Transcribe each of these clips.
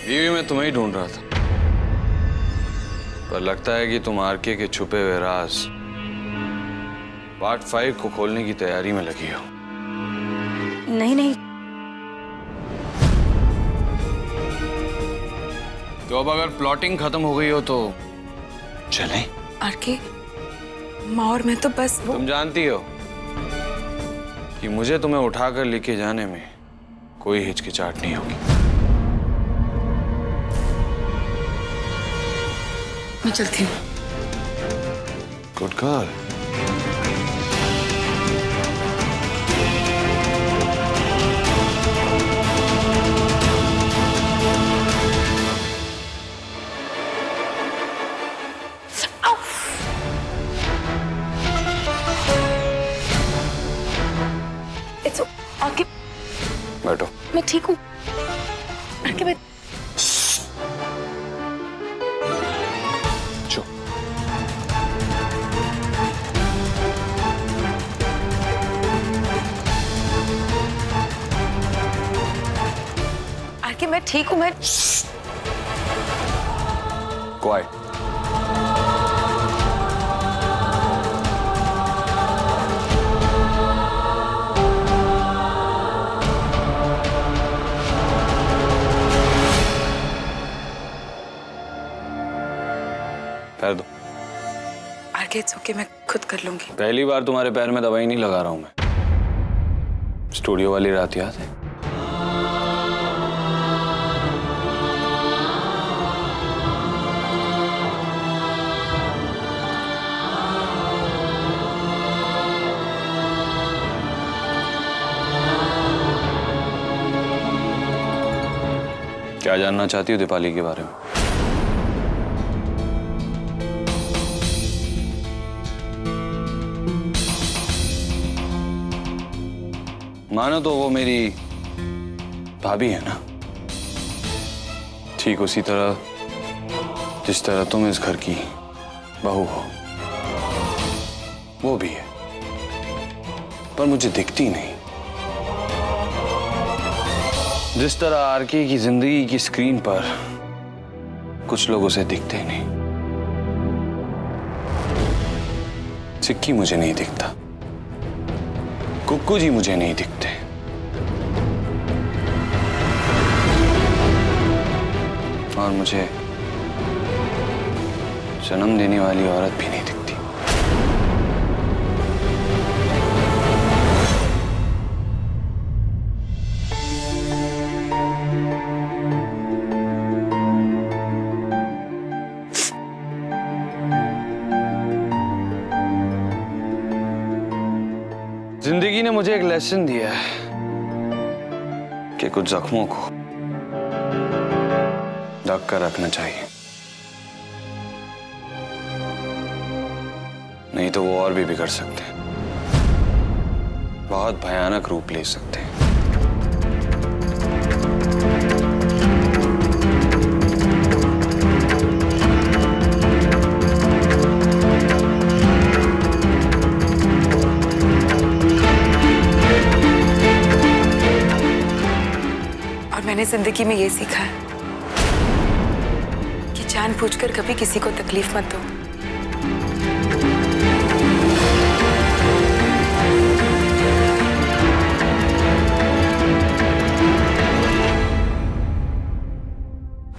बीवी मैं तुम्हें ही ढूंढ रहा था, पर लगता है कि तुम आरके के छुपे हुए राज पार्ट 5 को खोलने की तैयारी में लगी हो। नहीं नहीं, तो अब अगर प्लॉटिंग खत्म हो गई हो तो चलें? आरके, माँ और मैं तो बस वो... तुम जानती हो कि मुझे तुम्हें उठाकर लेके जाने में कोई हिचकिचाहट नहीं होगी। मैं चलती हूँ। Good girl. आरके, बैठो। मैं ठीक हूँ। आरके, मैं... चुप। आरके, मैं ठीक हूँ। मैं... क्वाइट। पैर दो। आरके, इट्स ओके, मैं खुद कर लूंगी। पहली बार तुम्हारे पैर में दवाई नहीं लगा रहा हूं मैं। स्टूडियो वाली रात याद है? क्या जानना चाहती हो दीपाली के बारे में? मानो तो वो मेरी भाभी है ना, ठीक उसी तरह जिस तरह तुम इस घर की बहू हो, वो भी है, पर मुझे दिखती नहीं। जिस तरह आरके की जिंदगी की स्क्रीन पर कुछ लोग उसे दिखते नहीं। चिक्की मुझे नहीं दिखता, कुक्कू जी मुझे नहीं दिखते, और मुझे जन्म देने वाली औरत भी नहीं दिखती। जिंदगी ने मुझे एक लेसन दिया है कि कुछ जख्मों को ढक कर रखना चाहिए, नहीं तो वो और भी बिगड़ सकते हैं, बहुत भयानक रूप ले सकते हैं। मैंने जिंदगी में ये सीखा है कि जानबूझकर कभी किसी को तकलीफ मत दो।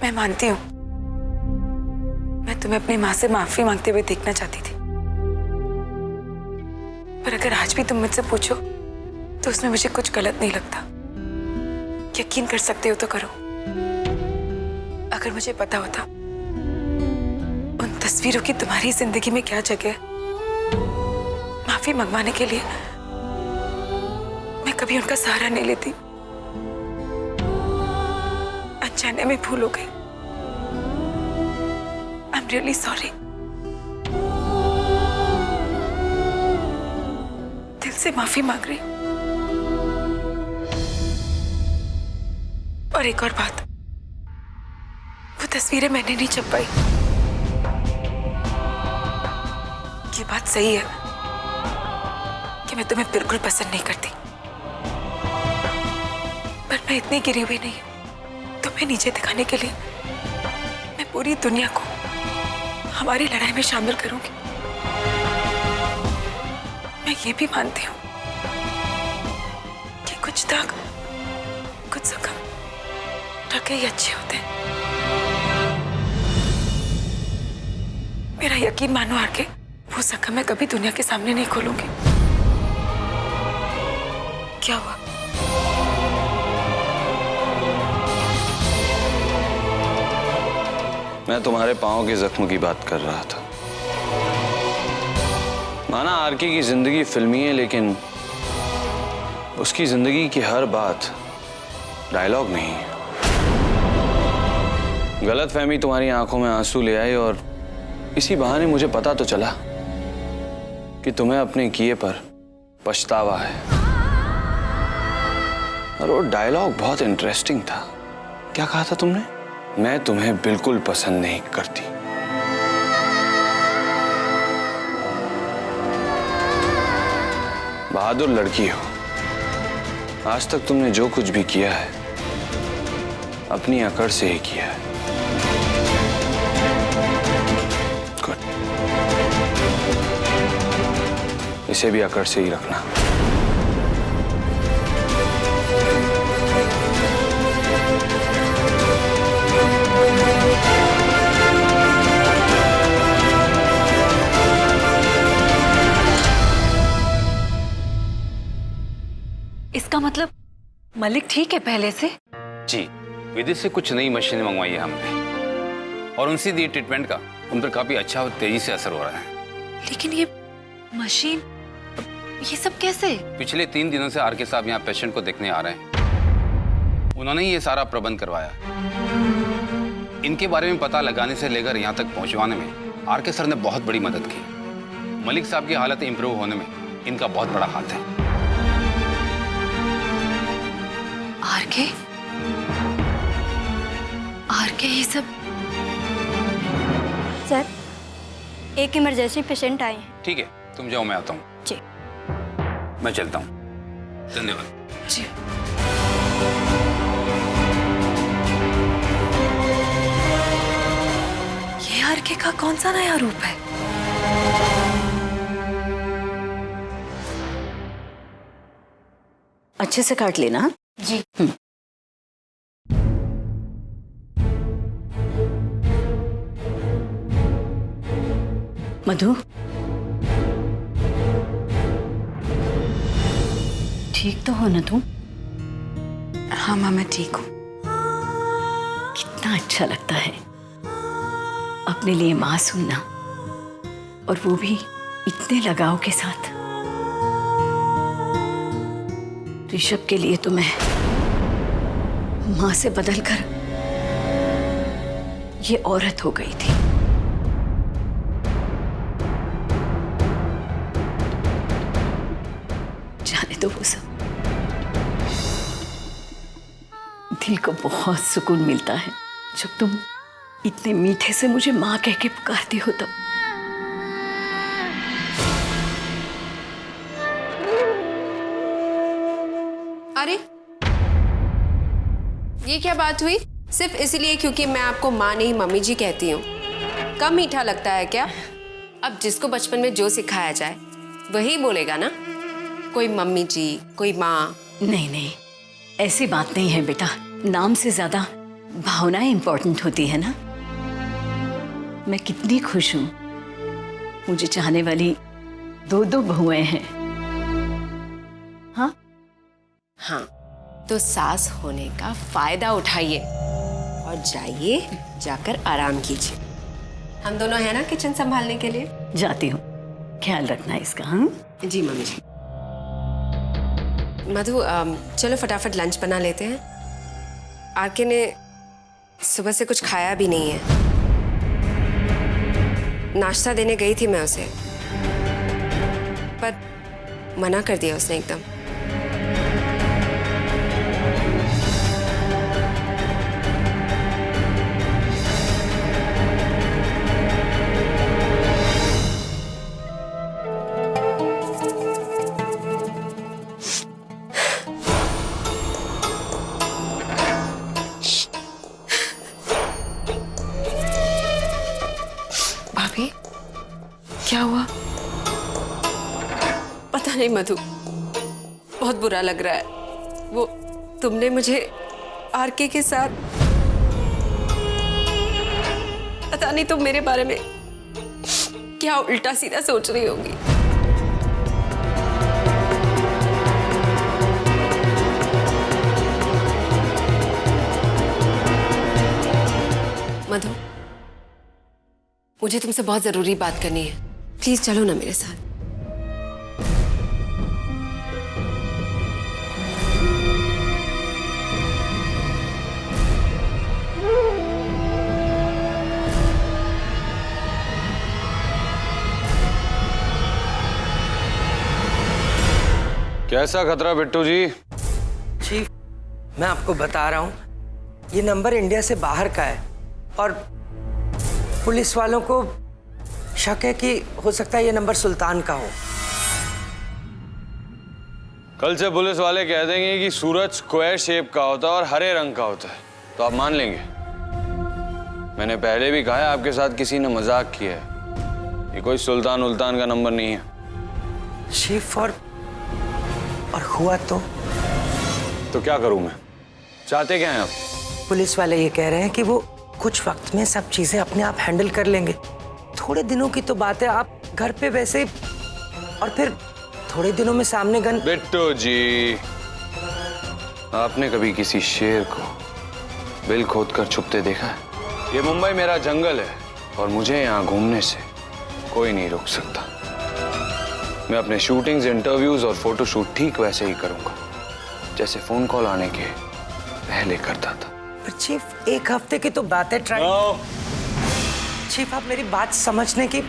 मैं मानती हूँ, मैं तुम्हें अपनी माँ से माफी मांगते हुए देखना चाहती थी, पर अगर आज भी तुम मुझसे पूछो तो उसमें मुझे कुछ गलत नहीं लगता। यकीन कर सकते हो तो करो। अगर मुझे पता होता उन तस्वीरों की तुम्हारी जिंदगी में क्या जगह है, माफी मंगवाने के लिए मैं कभी उनका सहारा नहीं लेती। अनजाने में भूल हो गई। I am really sorry. दिल से माफी मांग रही हूँ। और एक और बात, वो तस्वीरें मैंने नहीं छपाई। ये बात सही है कि मैं तुम्हें बिल्कुल पसंद नहीं करती, पर मैं इतनी गिरी हुई नहीं हूं। तुम तुम्हें नीचे दिखाने के लिए मैं पूरी दुनिया को हमारी लड़ाई में शामिल करूंगी। मैं ये भी मानती हूँ कि कुछ दाग, कुछ जख्म ढके ही अच्छे होते हैं। मेरा यकीन मानो आके, वो जख्म मैं कभी दुनिया के सामने नहीं खोलूंगी। क्या हुआ? मैं तुम्हारे पाँव के जख्म की बात कर रहा था। माना आरके की जिंदगी फिल्मी है, लेकिन उसकी जिंदगी की हर बात डायलॉग नहीं है। गलतफहमी तुम्हारी आंखों में आंसू ले आई और इसी बहाने मुझे पता तो चला कि तुम्हें अपने किए पर पछतावा है। और वो डायलॉग बहुत इंटरेस्टिंग था। क्या कहा था तुमने? मैं तुम्हें बिल्कुल पसंद नहीं करती। बहादुर लड़की हो। आज तक तुमने जो कुछ भी किया है अपनी अकड़ से ही किया है। गुड। इसे भी अकड़ से ही रखना। इसका मतलब मलिक ठीक है पहले से? जी, विदेश से कुछ नई मशीनें मंगवाई है हमने और उनसे दिए ट्रीटमेंट का उन पर काफी अच्छा और तेजी से असर हो रहा है। लेकिन ये मशीन, ये सब कैसे? पिछले 3 दिनों से आरके साहब यहाँ पेशेंट को देखने आ रहे हैं। उन्होंने ही ये सारा प्रबंध करवाया। इनके बारे में पता लगाने से लेकर यहाँ तक पहुँचवाने में आरके सर ने बहुत बड़ी मदद की। मलिक साहब की हालत इंप्रूव होने में इनका बहुत बड़ा हाथ है। आरके? आरके ये सब? सर, एक इमरजेंसी पेशेंट आए हैं। ठीक है, तुम जाओ, मैं आता हूँ। जी। मैं चलता हूँ। धन्यवाद। जी। ये आरके का कौन सा नया रूप है? अच्छे से काट लेना। जी। मधु, ठीक तो हो ना तुम? हाँ माँ, मैं ठीक हूँ। कितना अच्छा लगता है अपने लिए माँ सुनना, और वो भी इतने लगाव के साथ। ऋषभ के लिए तो मैं माँ से बदलकर ये औरत हो गई थी। जाने दो वो सब। दिल को बहुत सुकून मिलता है जब तुम इतने मीठे से मुझे माँ कह के पुकारती हो तब। अरे ये क्या बात हुई? सिर्फ इसलिए क्योंकि मैं आपको माँ नहीं मम्मी जी कहती हूँ? कम मीठा लगता है क्या? अब जिसको बचपन में जो सिखाया जाए वही बोलेगा ना। कोई मम्मी जी, कोई माँ। नहीं नहीं, ऐसी बात नहीं है बेटा। नाम से ज्यादा भावनाएं इंपॉर्टेंट होती है ना। मैं कितनी खुश हूँ, मुझे चाहने वाली 2 बहुएं हैं। हाँ हाँ, तो सास होने का फायदा उठाइए और जाइए, जाकर आराम कीजिए। हम दोनों हैं ना किचन संभालने के लिए। जाती हूँ, ख्याल रखना इसका। हाँ जी मम्मी जी। मधु, चलो फटाफट लंच बना लेते हैं। आरके ने सुबह से कुछ खाया भी नहीं है। नाश्ता देने गई थी मैं उसे, पर मना कर दिया उसने एकदम। क्या हुआ? पता नहीं मधु, बहुत बुरा लग रहा है। वो तुमने मुझे आरके के साथ, पता नहीं तुम मेरे बारे में क्या उल्टा सीधा सोच रही होगी। मधु, मुझे तुमसे बहुत जरूरी बात करनी है, प्लीज चलो ना मेरे साथ। कैसा खतरा बिट्टू जी? चीफ, मैं आपको बता रहा हूँ, ये नंबर इंडिया से बाहर का है और पुलिस वालों को शक है कि हो सकता है ये नंबर सुल्तान का हो। कल से पुलिस वाले कह देंगे कि सूरज स्क्वायर शेप का होता है और हरे रंग का होता है, तो आप मान लेंगे? मैंने पहले भी कहा है आपके साथ किसी ने मजाक किया है, ये कोई सुल्तान उल्तान का नंबर नहीं है। चीफ, और हुआ तो क्या करूं मैं? चाहते क्या हैं आप? पुलिस वाले ये कह रहे हैं कि वो कुछ वक्त में सब चीजें अपने आप हैंडल कर लेंगे। थोड़े दिनों की तो बात है, आप घर पे वैसे, और फिर थोड़े दिनों में सामने गन। बिट्टू जी, आपने कभी किसी शेर को बिल खोद कर छुपते देखा है? ये मुंबई मेरा जंगल है और मुझे यहाँ घूमने से कोई नहीं रोक सकता। मैं अपने शूटिंग्स, इंटरव्यूज और फोटोशूट ठीक वैसे ही करूंगा जैसे फोन कॉल आने के पहले करता था। पर चीफ, एक हफ्ते की तो बात है। चीफ, आप मेरी बात समझने की